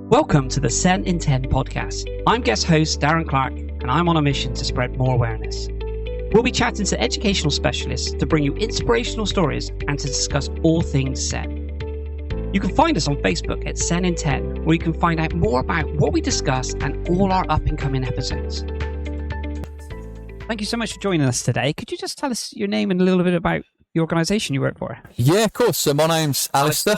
Welcome to the SEN in 10 podcast. I'm guest host Darren Clark, and I'm on a mission to spread more awareness. We'll be chatting to educational specialists to bring you inspirational stories and to discuss all things SEN. You can find us on Facebook at SEN in 10, where you can find out more about what we discuss and all our up-and-coming episodes. Thank you so much for joining us today. Could you just tell us your name and a little bit about the organisation you work for? Yeah, of course. So my name's Alistair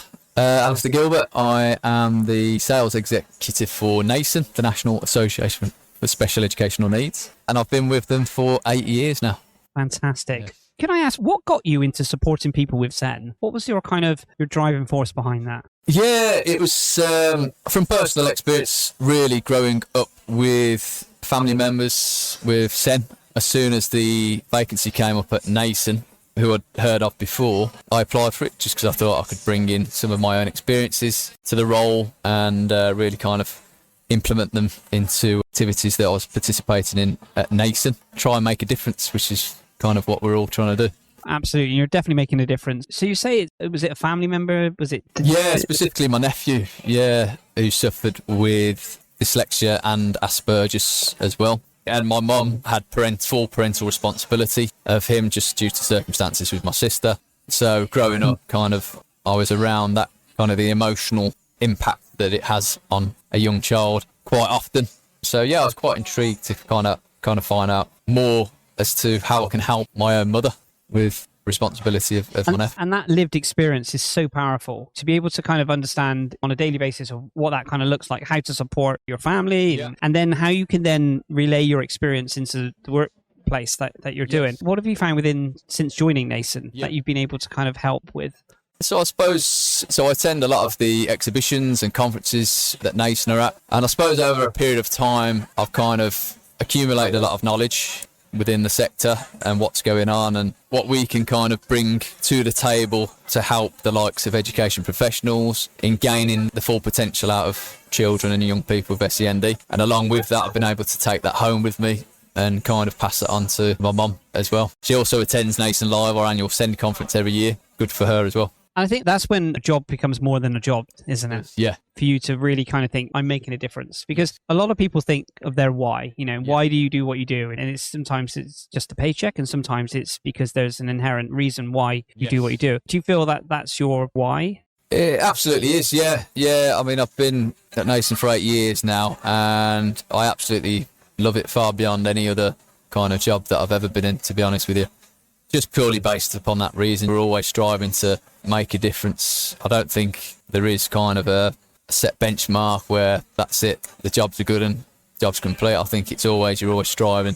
Gilbert. I am the sales executive for nasen, the National Association for Special Educational Needs, and I've been with them for 8 years now. Fantastic. Yeah. Can I ask, what got you into supporting people with SEN? What was your driving force behind that? Yeah, it was from personal experience, really growing up with family members with SEN. As soon as the vacancy came up at nasen, who I'd heard of before, I applied for it just because I thought I could bring in some of my own experiences to the role and really kind of implement them into activities that I was participating in at nasen. Try and make a difference, which is kind of what we're all trying to do. Absolutely, you're definitely making a difference. So you say, was it a family member? Was it? Yeah, specifically my nephew, who suffered with dyslexia and Asperger's as well. And my mum had full parental responsibility of him just due to circumstances with my sister. So growing up, I was around that kind of the emotional impact that it has on a young child quite often. So yeah, I was quite intrigued to kind of find out more as to how I can help my own mother with responsibility of my nephew. And that lived experience is so powerful to be able to kind of understand on a daily basis of what that kind of looks like, how to support your family, and then how you can then relay your experience into the workplace that you're doing. What have you found since joining nasen that you've been able to kind of help with? So I attend a lot of the exhibitions and conferences that nasen are at, and I suppose over a period of time I've kind of accumulated a lot of knowledge within the sector and what's going on and what we can kind of bring to the table to help the likes of education professionals in gaining the full potential out of children and young people with SEND. And along with that, I've been able to take that home with me and kind of pass it on to my mum as well. She also attends nasen Live, our annual SEN conference every year. Good for her as well. I think that's when a job becomes more than a job, isn't it? Yeah. For you to really kind of think, I'm making a difference. Because a lot of people think of their why, why do you do what you do? And sometimes it's just a paycheck, and sometimes it's because there's an inherent reason why you do what you do. Do you feel that that's your why? It absolutely is, yeah. Yeah, I mean, I've been at nasen for 8 years now, and I absolutely love it far beyond any other kind of job that I've ever been in, to be honest with you. Just purely based upon that reason. We're always striving to make a difference. I don't think there is kind of a set benchmark where that's it, the jobs are good and the job's complete. I think you're always striving.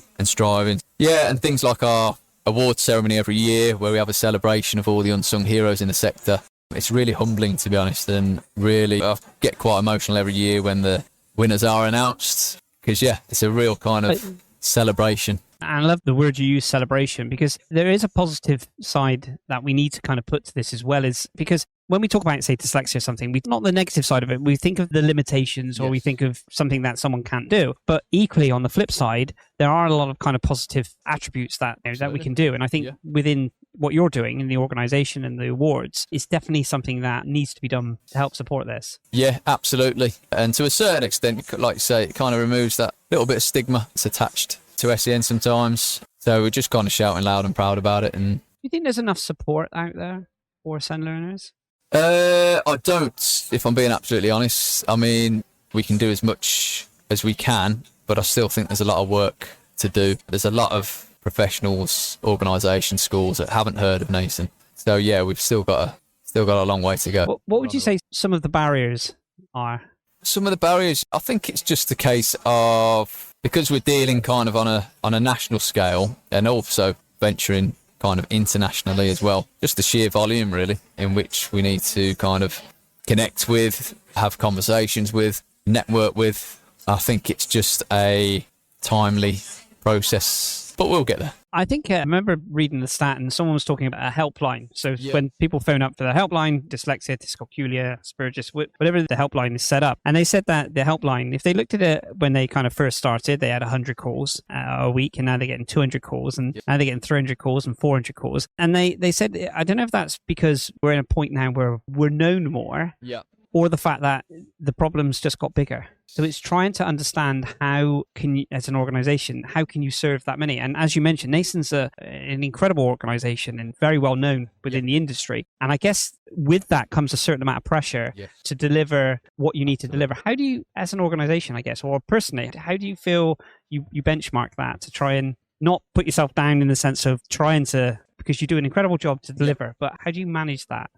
Yeah, and things like our awards ceremony every year where we have a celebration of all the unsung heroes in the sector. It's really humbling, to be honest, and really I get quite emotional every year when the winners are announced because, it's a real kind of celebration. And I love the word you use, celebration, because there is a positive side that we need to kind of put to this as well, is because when we talk about, say, dyslexia or something, not the negative side of it, we think of the limitations or we think of something that someone can't do. But equally, on the flip side, there are a lot of kind of positive attributes that we can do. And I think within what you're doing in the organisation and the awards is definitely something that needs to be done to help support this. Yeah, absolutely. And to a certain extent, like you say, it kind of removes that little bit of stigma that's attached to SEN sometimes. So we're just kind of shouting loud and proud about it. And do you think there's enough support out there for SEN learners? I don't, if I'm being absolutely honest. I mean, we can do as much as we can, but I still think there's a lot of work to do. There's a lot of professionals, organisations, schools that haven't heard of nasen. So yeah, we've still got a long way to go. What would you say some of the barriers are? Some of the barriers, I think it's just a case of, because we're dealing kind of on a national scale and also venturing kind of internationally as well, just the sheer volume really in which we need to kind of connect with, have conversations with, network with. I think it's just a timely process, but we'll get there. I think I remember reading the stat and someone was talking about a helpline. So when people phone up for the helpline, dyslexia, dyscalculia, Asperger's, whatever the helpline is set up. And they said that the helpline, if they looked at it when they kind of first started, they had 100 calls a week, and now they're getting 200 calls, and now they're getting 300 calls and 400 calls. And they said, I don't know if that's because we're in a point now where we're known more, or the fact that the problems just got bigger. So it's trying to understand how can you, as an organization, how can you serve that many? And as you mentioned, nasen's an incredible organization and very well known within the industry. And I guess with that comes a certain amount of pressure to deliver what you need to deliver. How do you, as an organization, I guess, or personally, how do you feel you benchmark that to try and not put yourself down in the sense of trying to, because you do an incredible job to deliver, but how do you manage that?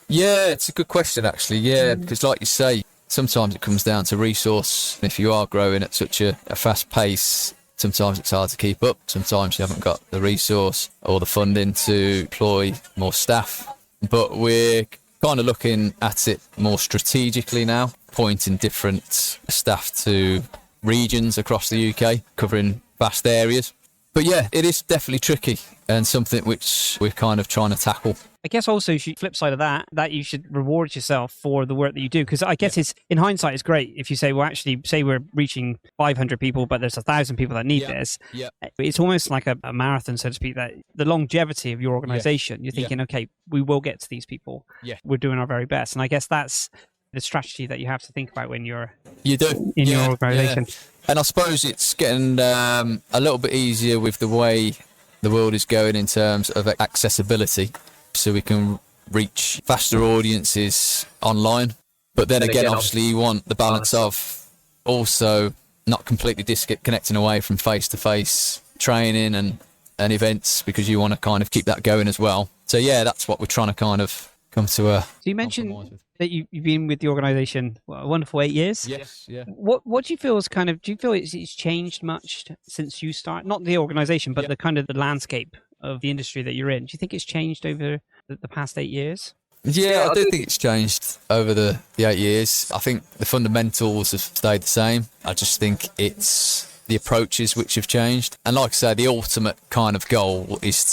Yeah, it's a good question, actually. Yeah, because like you say, sometimes it comes down to resource. If you are growing at such a fast pace, sometimes it's hard to keep up. Sometimes you haven't got the resource or the funding to employ more staff. But we're kind of looking at it more strategically now, pointing different staff to regions across the UK, covering vast areas. But yeah, it is definitely tricky and something which we're kind of trying to tackle. I guess also, flip side of that you should reward yourself for the work that you do. Because I guess it's, in hindsight, it's great if you say, well, actually, say we're reaching 500 people, but there's 1,000 people that need this. Yeah. It's almost like a marathon, so to speak, that the longevity of your organization, you're thinking, okay, we will get to these people. Yeah. We're doing our very best. And I guess that's the strategy that you have to think about when you're in your organization. Yeah. And I suppose it's getting a little bit easier with the way the world is going in terms of accessibility, so we can reach vaster audiences online. But then again, obviously, you want the balance of also not completely disconnecting away from face-to-face training and events, because you want to kind of keep that going as well. So yeah, that's what we're trying to kind of come to a... So you mentioned that you've been with the organisation a wonderful 8 years. Yes, yeah. What do you feel is do you feel it's changed much since you started? Not the organisation, but the kind of the landscape of the industry that you're in. Do you think it's changed over the past 8 years? Yeah, I do think it's changed over the 8 years. I think the fundamentals have stayed the same. I just think it's the approaches which have changed. And like I say, the ultimate kind of goal is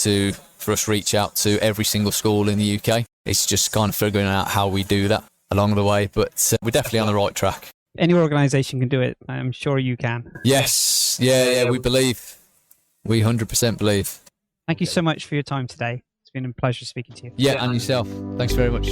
for us reach out to every single school in the UK. It's just kind of figuring out how we do that along the way, but we're definitely on the right track. Any organisation can do it. I'm sure you can. Yes. Yeah, we believe. We 100% believe. Thank you so much for your time today. It's been a pleasure speaking to you. Yeah, and yourself. Thanks very much.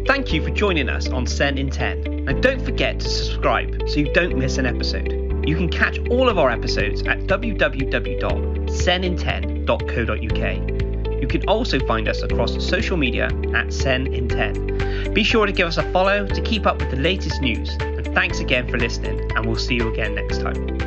Thank you for joining us on SEN in 10. And don't forget to subscribe so you don't miss an episode. You can catch all of our episodes at www.senin10.co.uk. You can also find us across social media at SEN in 10. Be sure to give us a follow to keep up with the latest news. And thanks again for listening, and we'll see you again next time.